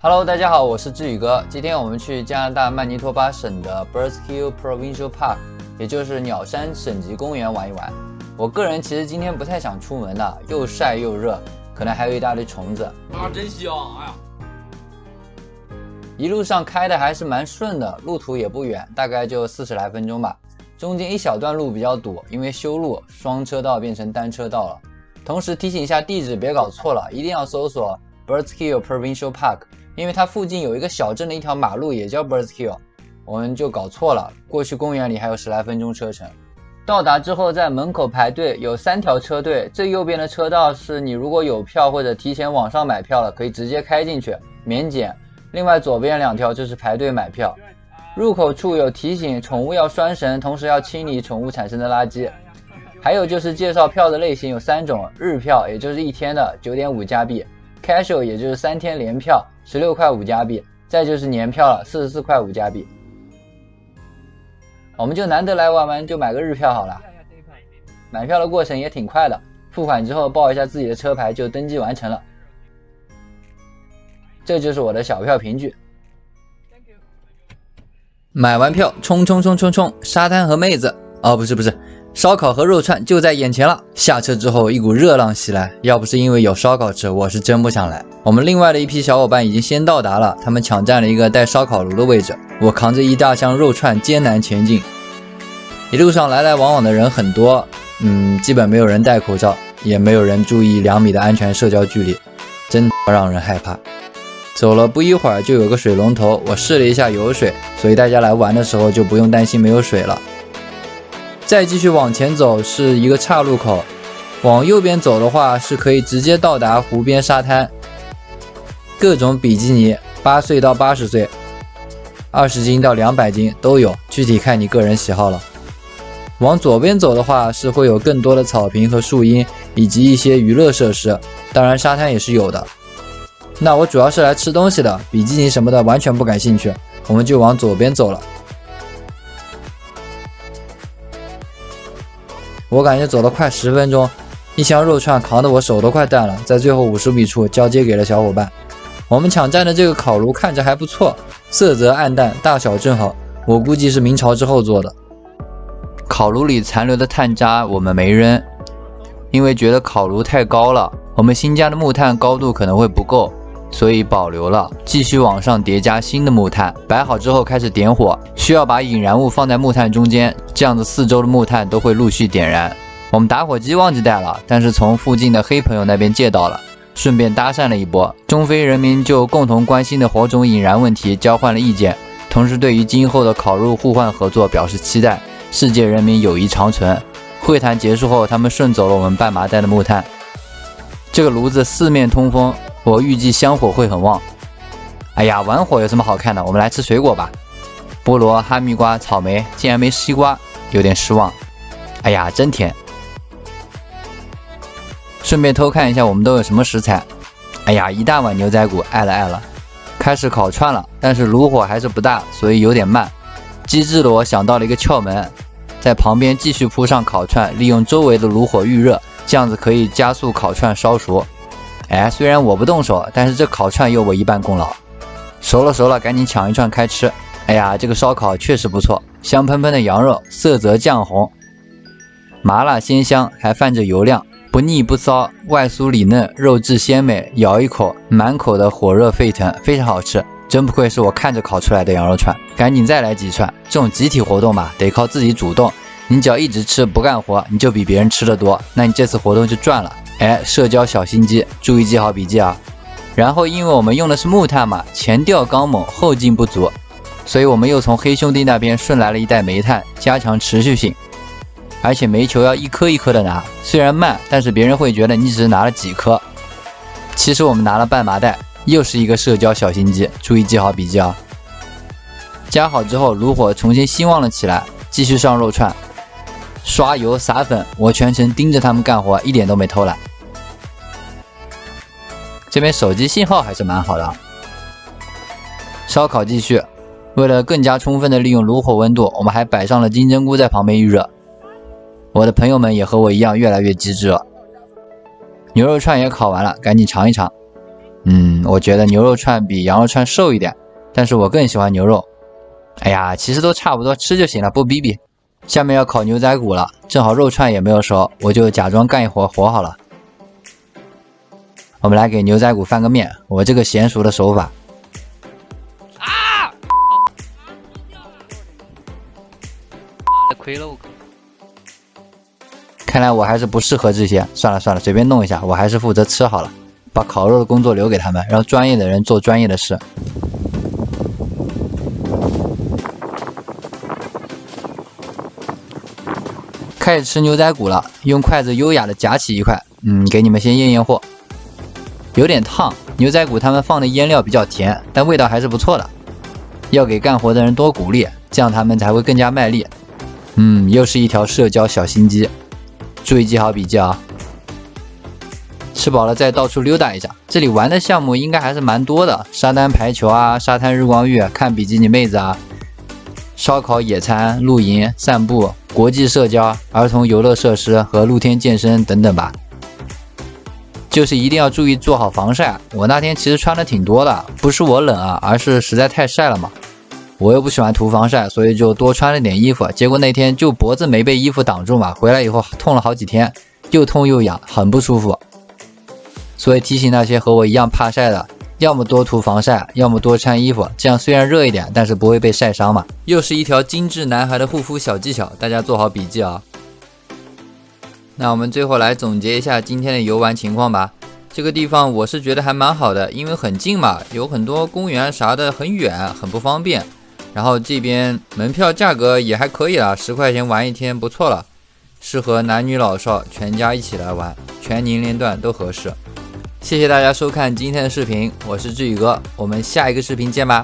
Hello， 大家好，我是志宇哥。今天我们去加拿大曼尼托巴省的 Burzkill Provincial Park， 也就是鸟山省级公园玩一玩。我个人其实今天不太想出门的，又晒又热，可能还有一大堆虫子。真香！哎呀，一路上开的还是蛮顺的，路途也不远，大概就40来分钟吧。中间一小段路比较堵，因为修路，双车道变成单车道了。同时提醒一下地址，别搞错了，一定要搜索 Burzkill Provincial Park。因为它附近有一个小镇的一条马路也叫 Burzkill， 我们就搞错了，过去公园里还有10来分钟车程。到达之后在门口排队，有3条车队，最右边的车道是你如果有票或者提前网上买票了，可以直接开进去免检，另外左边2条就是排队买票。入口处有提醒宠物要拴绳，同时要清理宠物产生的垃圾。还有就是介绍票的类型有3种，日票也就是1天的 9.5 加币， Casual 也就是3天连票16块5加币，再就是年票了44块5加币。我们就难得来玩玩，就买个日票好了。买票的过程也挺快的，付款之后报一下自己的车牌就登记完成了。这就是我的小票凭据。买完票冲，沙滩和妹子，哦不是，烧烤和肉串就在眼前了。下车之后一股热浪袭来，要不是因为有烧烤吃，我是真不想来。我们另外的一批小伙伴已经先到达了，他们抢占了一个带烧烤炉的位置，我扛着一大箱肉串艰难前进。一路上来来往往的人很多，基本没有人戴口罩，也没有人注意2米的安全社交距离，真让人害怕。走了不一会儿就有个水龙头，我试了一下有水，所以大家来玩的时候就不用担心没有水了。再继续往前走是一个岔路口，往右边走的话是可以直接到达湖边沙滩，各种比基尼8岁到80岁，20斤到200斤都有，具体看你个人喜好了。往左边走的话是会有更多的草坪和树荫，以及一些娱乐设施，当然沙滩也是有的。那我主要是来吃东西的，比基尼什么的完全不感兴趣，我们就往左边走了。我感觉走了快10分钟，一箱肉串扛得我手都快断了，在最后50米处交接给了小伙伴。我们抢占的这个烤炉看着还不错，色泽暗淡，大小正好，我估计是明朝之后做的。烤炉里残留的炭渣我们没扔，因为觉得烤炉太高了，我们新加的木炭高度可能会不够，所以保留了，继续往上叠加新的木炭。摆好之后开始点火，需要把引燃物放在木炭中间，这样子4周的木炭都会陆续点燃。我们打火机忘记带了，但是从附近的黑朋友那边借到了，顺便搭讪了一波。中非人民就共同关心的火种引燃问题交换了意见，同时对于今后的烤肉互换合作表示期待，世界人民友谊长存。会谈结束后，他们顺走了我们半麻袋的木炭。这个炉子4面通风，我预计香火会很旺。哎呀，玩火有什么好看的？我们来吃水果吧。菠萝、哈密瓜、草莓，竟然没西瓜，有点失望。哎呀，真甜。顺便偷看一下我们都有什么食材。哎呀，一大碗牛仔骨，爱了。开始烤串了，但是炉火还是不大，所以有点慢。机智的我想到了一个窍门，在旁边继续铺上烤串，利用周围的炉火预热，这样子可以加速烤串烧熟。虽然我不动手，但是这烤串有我一半功劳。熟了，赶紧抢一串开吃。哎呀，这个烧烤确实不错，香喷喷的羊肉，色泽酱红，麻辣鲜香，还泛着油亮，不腻不骚，外酥里嫩，肉质鲜美，咬一口，满口的火热沸腾，非常好吃。真不愧是我看着烤出来的羊肉串，赶紧再来几串。这种集体活动吧，得靠自己主动，你只要一直吃不干活，你就比别人吃得多，那你这次活动就赚了。社交小心机，注意记好笔记啊。然后因为我们用的是木炭嘛，前调刚猛，后劲不足，所以我们又从黑兄弟那边顺来了一袋煤炭，加强持续性。而且煤球要一颗一颗的拿，虽然慢，但是别人会觉得你只是拿了几颗，其实我们拿了半麻袋，又是一个社交小心机，注意记好笔记啊。加好之后，炉火重新兴旺了起来，继续上肉串，刷油撒粉，我全程盯着他们干活，一点都没偷懒。这边手机信号还是蛮好的。烧烤继续，为了更加充分的利用炉火温度，我们还摆上了金针菇在旁边预热。我的朋友们也和我一样越来越机智了。牛肉串也烤完了，赶紧尝一尝。我觉得牛肉串比羊肉串瘦一点，但是我更喜欢牛肉。哎呀，其实都差不多，吃就行了，不逼逼。下面要烤牛仔骨了，正好肉串也没有熟，我就假装干一会儿活好了。我们来给牛仔骨翻个面，我这个娴熟的手法。亏了我！看来我还是不适合这些，算了，随便弄一下，我还是负责吃好了，把烤肉的工作留给他们，让专业的人做专业的事。开始吃牛仔骨了，用筷子优雅的夹起一块，给你们先验验货。有点烫，牛仔骨他们放的腌料比较甜，但味道还是不错的。要给干活的人多鼓励，这样他们才会更加卖力。又是一条社交小心机，注意记好笔记啊！吃饱了再到处溜达一下，这里玩的项目应该还是蛮多的，沙滩排球啊，沙滩日光浴，看比基尼妹子啊，烧烤、野餐、露营、散步、国际社交、儿童游乐设施和露天健身等等吧。就是一定要注意做好防晒。我那天其实穿的挺多的，不是我冷啊，而是实在太晒了嘛。我又不喜欢涂防晒，所以就多穿了点衣服。结果那天就脖子没被衣服挡住嘛，回来以后痛了好几天，又痛又痒，很不舒服。所以提醒那些和我一样怕晒的，要么多涂防晒，要么多穿衣服，这样虽然热一点，但是不会被晒伤嘛。又是一条精致男孩的护肤小技巧，大家做好笔记啊。那我们最后来总结一下今天的游玩情况吧。这个地方我是觉得还蛮好的，因为很近嘛，有很多公园啥的，很远，很不方便。然后这边门票价格也还可以啦，10块钱玩一天不错了，适合男女老少全家一起来玩，全年龄段都合适。谢谢大家收看今天的视频，我是志宇哥，我们下一个视频见吧。